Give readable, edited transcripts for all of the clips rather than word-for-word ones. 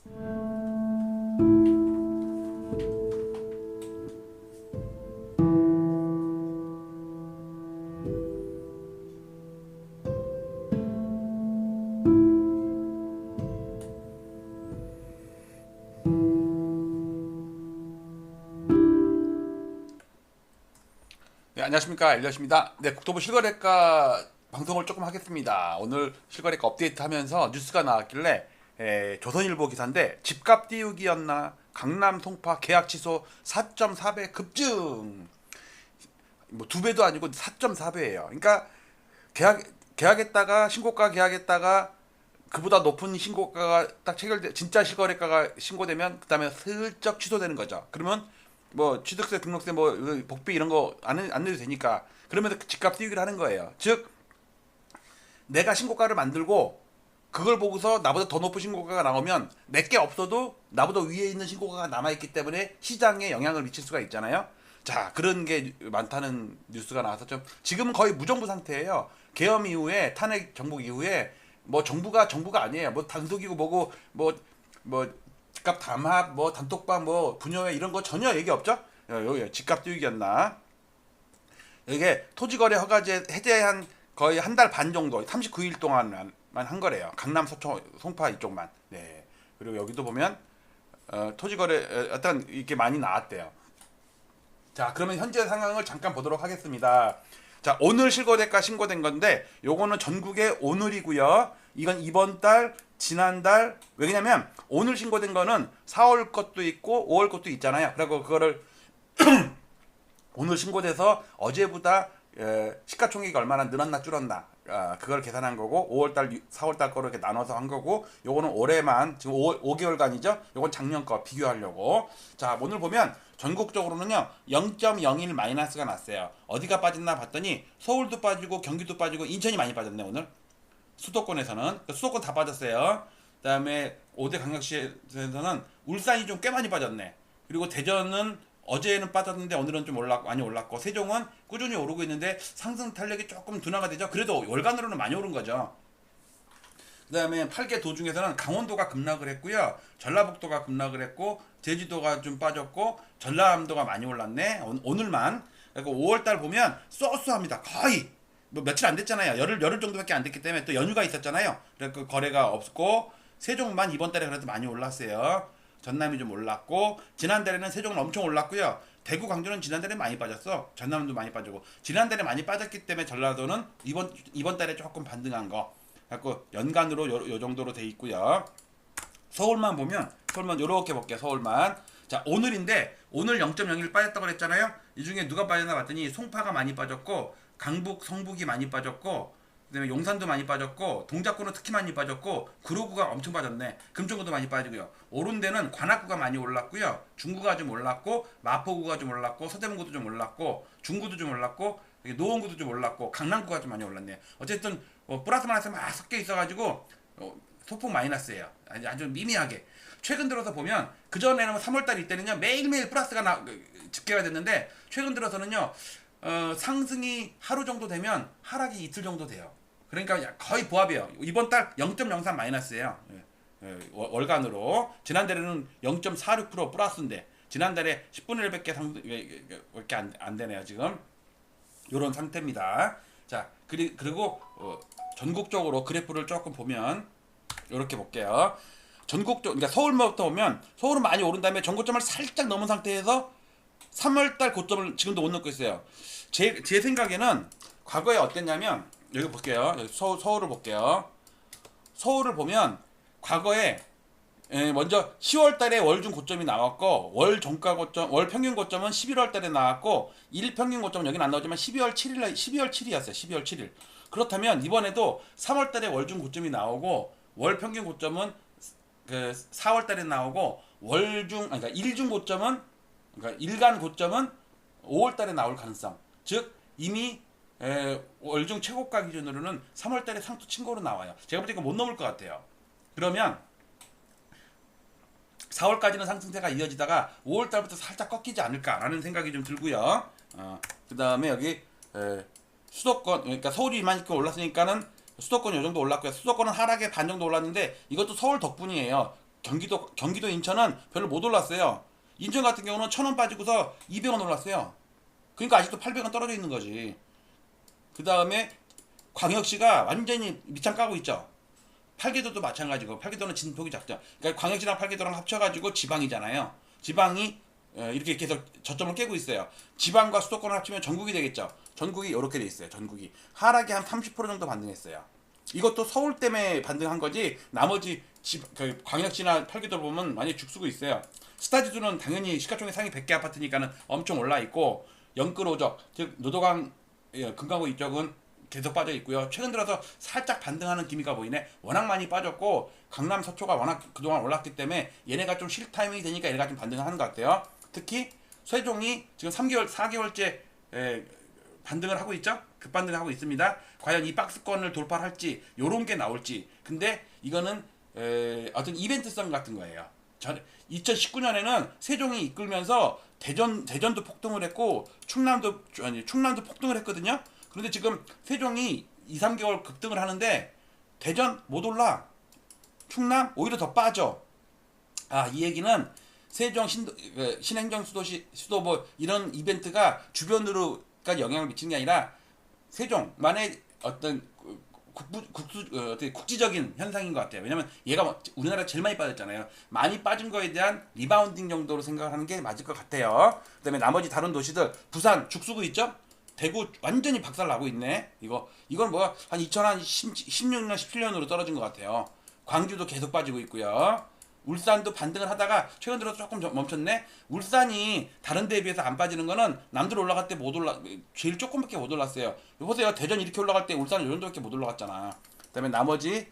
네, 안녕하십니까, 엘리엇입니다. 네, 국토부 실거래가 방송을 조금 하겠습니다. 오늘 실거래가 업데이트하면서 뉴스가 나왔길래 조선일보 기사인데 집값 띄우기였나 강남 송파 계약 취소 4.4배 급증. 뭐 두 배도 아니고 4.4배예요. 그러니까 계약했다가 신고가 계약했다가 그보다 높은 신고가가 딱 체결돼 진짜 실거래가가 신고되면 그다음에 슬쩍 취소되는 거죠. 그러면 뭐 취득세, 등록세, 뭐 복비 이런 거 안 내도 되니까 그러면서 집값 띄우기를 하는 거예요. 즉 내가 신고가를 만들고 그걸 보고서 나보다 더 높은 신고가가 나오면 내게 없어도 나보다 위에 있는 신고가가 남아있기 때문에 시장에 영향을 미칠 수가 있잖아요. 자, 그런 게 많다는 뉴스가 나와서 좀 지금은 거의 무정부 상태예요. 계엄 이후에 탄핵 정부 이후에 뭐 정부가 아니에요. 뭐 단속이고 뭐고 뭐 집값 담합 뭐 단톡방 뭐 분여회 이런 거 전혀 얘기 없죠. 여기 집값 띄우기였나. 이게 토지거래 허가제 해제한 거의 한 달 반 정도 39일 동안만 한 거래요. 강남 서초 송파 이쪽만. 네. 그리고 여기도 보면 토지거래 어떤 이렇게 많이 나왔대요. 자, 그러면 현재 상황을 잠깐 보도록 하겠습니다. 자, 오늘 실거래가 신고된 건데 요거는 전국의 오늘이고요. 이건 이번 달, 지난달. 왜냐면 오늘 신고된 거는 4월 것도 있고 5월 것도 있잖아요. 그리고 그거를 오늘 신고돼서 어제보다 시가총액이 얼마나 늘었나 줄었나 그걸 계산한 거고 5월달 4월달 거로 이렇게 나눠서 한 거고 요거는 올해만 지금 5개월간이죠. 요건 작년 거 비교하려고. 자, 오늘 보면 전국적으로는요 0.01 마이너스가 났어요. 어디가 빠졌나 봤더니 서울도 빠지고 경기도 빠지고 인천이 많이 빠졌네 오늘. 수도권에서는 수도권 다 빠졌어요. 그다음에 5대 강력시에서는 울산이 좀 꽤 많이 빠졌네. 그리고 대전은 어제는 빠졌는데 오늘은 좀 많이 올랐고 세종은 꾸준히 오르고 있는데 상승 탄력이 조금 둔화가 되죠. 그래도 월간으로는 많이 오른 거죠. 그 다음에 8개 도 중에서는 강원도가 급락을 했고요. 전라북도가 급락을 했고 제주도가 좀 빠졌고 전라남도가 많이 올랐네. 오늘만. 그리고 5월달 보면 쏘쏘합니다. 거의 뭐 며칠 안 됐잖아요. 열흘 정도밖에 안 됐기 때문에 또 연휴가 있었잖아요. 그래서 그 거래가 없고 세종만 이번 달에 그래도 많이 올랐어요. 전남이 좀 올랐고 지난달에는 세종은 엄청 올랐고요. 대구 광주는 지난달에 많이 빠졌어. 전남도 많이 빠지고 지난달에 많이 빠졌기 때문에 전라도는 이번 달에 조금 반등한 거. 갖고 연간으로 요 정도로 돼 있고요. 서울만 보면 서울만 요렇게 볼게요. 서울만. 자, 오늘인데 오늘 0.01 빠졌다고 그랬잖아요. 이 중에 누가 빠졌나 봤더니 송파가 많이 빠졌고 강북, 성북이 많이 빠졌고 그다음에 용산도 많이 빠졌고 동작구는 특히 많이 빠졌고 구로구가 엄청 빠졌네. 금천구도 많이 빠지고요. 오른 데는 관악구가 많이 올랐고요. 중구가 좀 올랐고 마포구가 좀 올랐고 서대문구도 좀 올랐고 중구도 좀 올랐고 노원구도 좀 올랐고 강남구가 좀 많이 올랐네. 어쨌든 플러스 마이너스 막 섞여 있어가지고 소폭 마이너스예요. 아주 미미하게. 최근 들어서 보면 그 전에는 3월달 이때는요 매일매일 플러스가 집계가 됐는데 최근 들어서는요 상승이 하루 정도 되면 하락이 이틀 정도 돼요. 그러니까 거의 보합이에요. 이번 달 0.03 마이너스예요. 월간으로. 지난달에는 0.46% 플러스인데 지난달에 10분의 1밖에 상승밖에 안 되네요. 지금 이런 상태입니다. 자, 그리고 전국적으로 그래프를 조금 보면 이렇게 볼게요. 그러니까 서울부터 보면 서울은 많이 오른 다음에 전고점을 살짝 넘은 상태에서 3월달 고점을 지금도 못 넘고 있어요. 제 생각에는 과거에 어땠냐면 여기 볼게요. 여기 서울을 볼게요. 서울을 보면 과거에 먼저 10월달에 월중 고점이 나왔고 월 종가 고점, 월 평균 고점은 11월달에 나왔고 일 평균 고점은 여기는 안 나오지만 12월 7일이었어요. 12월 7일. 그렇다면 이번에도 3월달에 월중 고점이 나오고 월 평균 고점은 그 4월달에 나오고 그러니까 일중 고점은 그러니까 일간 고점은 5월달에 나올 가능성. 즉 이미 월중 최고가 기준으로는 3월달에 상투 친 거로 나와요. 제가 볼 때 이거 못 넘을 것 같아요. 그러면 4월까지는 상승세가 이어지다가 5월달부터 살짝 꺾이지 않을까라는 생각이 좀 들고요. 그 다음에 여기 수도권, 그러니까 서울이 이만큼 올랐으니까는 수도권 요 정도 올랐고요. 수도권은 하락에 반 정도 올랐는데 이것도 서울 덕분이에요. 경기도 인천은 별로 못 올랐어요. 인천 같은 경우는 1,000원 빠지고서 200원 올랐어요. 그러니까 아직도 800원 떨어져 있는 거지. 그 다음에 광역시가 완전히 밑창 까고 있죠. 팔계도도 마찬가지고, 팔계도는 진폭이 작죠. 그러니까 광역시랑 팔계도랑 합쳐가지고 지방이잖아요. 지방이 이렇게 계속 저점을 깨고 있어요. 지방과 수도권을 합치면 전국이 되겠죠. 전국이 이렇게 돼 있어요. 전국이 하락이 한 30% 정도 반등했어요. 이것도 서울 때문에 반등한 거지, 나머지 그 광역시나 팔계도 보면 많이 죽쓰고 있어요. 스타지도는 당연히 시가총액 상위 100개 아파트니까는 엄청 올라 있고, 영끌오적 즉 노도강 금강구 이쪽은 계속 빠져 있고요. 최근 들어서 살짝 반등하는 기미가 보이네. 워낙 많이 빠졌고 강남 서초가 워낙 그동안 올랐기 때문에 얘네가 좀 쉴 타이밍이 되니까 얘네가 좀 반등을 하는 것 같아요. 특히 세종이 지금 3개월 4개월째 반등을 하고 있죠. 급반등을 하고 있습니다. 과연 이 박스권을 돌파할지 요런 게 나올지. 근데 이거는 어떤 이벤트성 같은 거예요. 2019년에는 세종이 이끌면서 대전도 폭등을 했고 충남도 폭등을 했거든요. 그런데 지금 세종이 2, 3개월 급등을 하는데 대전 못 올라. 충남 오히려 더 빠져. 이 얘기는 세종 신행정 수도 뭐 이런 이벤트가 주변으로까지 영향을 미치는 게 아니라 세종만의 어떤 국지적인 현상인 것 같아요. 왜냐면 얘가 우리나라 제일 많이 빠졌잖아요. 많이 빠진 거에 대한 리바운딩 정도로 생각을 하는 게 맞을 것 같아요. 그 다음에 나머지 다른 도시들, 부산 죽쓰고 있죠? 대구 완전히 박살나고 있네. 이건 뭐야, 한 2016년 17년으로 떨어진 것 같아요. 광주도 계속 빠지고 있고요. 울산도 반등을 하다가 최근 들어서 조금 멈췄네. 울산이 다른 데에 비해서 안 빠지는 거는 남들 올라갈 때 못 제일 조금밖에 못 올랐어요. 보세요, 대전 이렇게 올라갈 때 울산은 이 정도밖에 못 올라갔잖아. 그다음에 나머지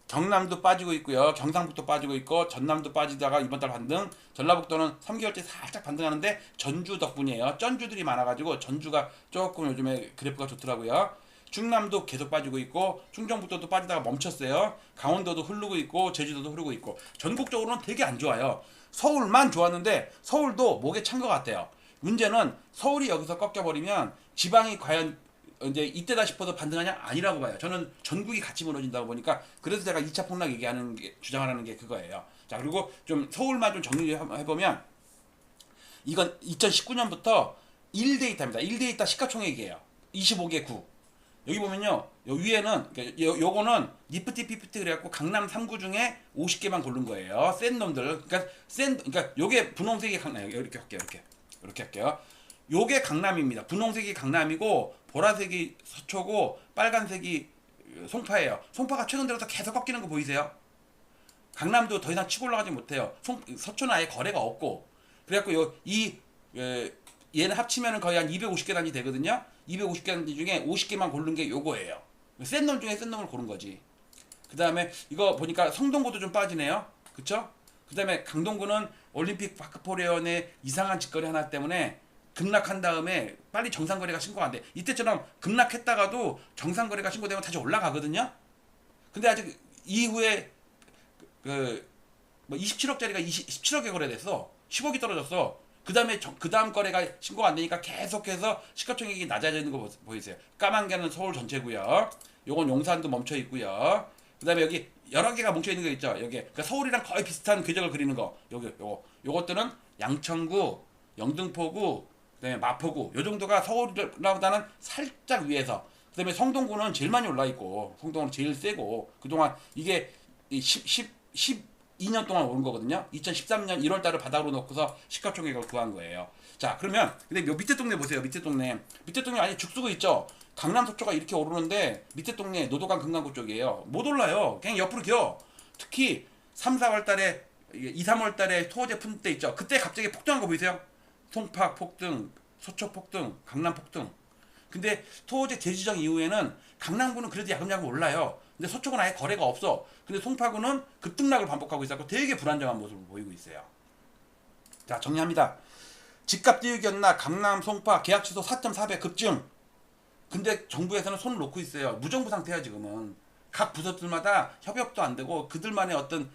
경남도 빠지고 있고요. 경상북도 빠지고 있고, 전남도 빠지다가 이번 달 반등. 전라북도는 3개월째 살짝 반등하는데 전주 덕분이에요. 전주들이 많아가지고 전주가 조금 요즘에 그래프가 좋더라고요. 충남도 계속 빠지고 있고, 충청북도도 빠지다가 멈췄어요. 강원도도 흐르고 있고, 제주도도 흐르고 있고, 전국적으로는 되게 안 좋아요. 서울만 좋았는데 서울도 목에 찬 것 같아요. 문제는 서울이 여기서 꺾여버리면 지방이 과연 이제 이때다 싶어서 반등하냐? 아니라고 봐요. 저는 전국이 같이 무너진다고 보니까, 그래서 제가 2차 폭락 주장하는 게 그거예요. 자, 그리고 좀 서울만 좀 정리해보면, 이건 2019년부터 1데이터입니다. 1데이터 시가총액이에요. 25개 구. 여기 보면요, 요 위에는 요거는 니프티 피프티 그래갖고 강남 3구 중에 50개만 고른 거예요. 센 놈들. 그러니까 요게 분홍색이 강남. 이렇게 할게요. 이렇게 할게요. 요게 강남입니다. 분홍색이 강남이고 보라색이 서초고 빨간색이 송파예요. 송파가 최근 들어서 계속 꺾이는 거 보이세요? 강남도 더 이상 치고 올라가지 못해요. 서초는 아예 거래가 없고. 그래갖고 얘는 합치면은 거의 한 250개 단위 되거든요. 250개 단위 중에 50개만 고른 게 요거예요. 센 놈 중에 센 놈을 고른 거지. 그 다음에 이거 보니까 성동구도 좀 빠지네요. 그쵸? 그 다음에 강동구는 올림픽 파크포레온의 이상한 짓거리 하나 때문에 급락한 다음에 빨리 정상거래가 신고가 안 돼. 이때처럼 급락했다가도 정상거래가 신고되면 다시 올라가거든요. 근데 아직 이후에 뭐 27억짜리가 17억에 거래됐어. 10억이 떨어졌어. 그 다음 거래가 신고가 안 되니까 계속해서 시가총액이 낮아지는 거 보이세요. 까만 개는 서울 전체고요. 요건 용산도 멈춰 있고요. 그 다음에 여기 여러 개가 뭉쳐 있는 거 있죠. 여기 그러니까 서울이랑 거의 비슷한 궤적을 그리는 거. 요것들은 양천구, 영등포구, 그다음에 마포구. 요 정도가 서울보다는 살짝 위에서. 그다음에 성동구는 제일 많이 올라 있고, 성동구는 제일 세고, 그동안 이게 12년 동안 오른 거거든요. 2013년 1월 달을 바닥으로 놓고서 시가총액을 구한 거예요. 자, 그러면 근데 요 밑에 동네 보세요. 밑에 동네 아니 죽쓰고 있죠. 강남 서초가 이렇게 오르는데 밑에 동네 노도강 금강구 쪽이에요. 못 올라요. 그냥 옆으로 기어. 특히 3, 4월 달에 2, 3월 달에 토어제 푼 때 있죠. 그때 갑자기 폭등한 거 보이세요? 송파 폭등, 서초 폭등, 강남 폭등. 근데 토어제 재지정 이후에는 강남구는 그래도 야금야금 올라요. 근데 서초구는 아예 거래가 없어. 근데 송파구는 급등락을 반복하고 있었고 되게 불안정한 모습을 보이고 있어요. 자, 정리합니다. 집값 띄우기였나 강남, 송파 계약 취소 4.4배 급증. 근데 정부에서는 손을 놓고 있어요. 무정부 상태야 지금은. 각 부서들마다 협업도 안 되고 그들만의 어떤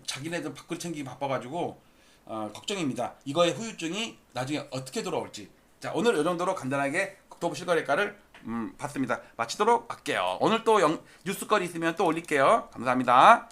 자기네들 밥그릇 챙기기 바빠가지고 걱정입니다. 이거의 후유증이 나중에 어떻게 돌아올지. 자, 오늘 이 정도로 간단하게 국토부 실거래가를 봤습니다. 마치도록 할게요. 오늘 또 뉴스거리 있으면 또 올릴게요. 감사합니다.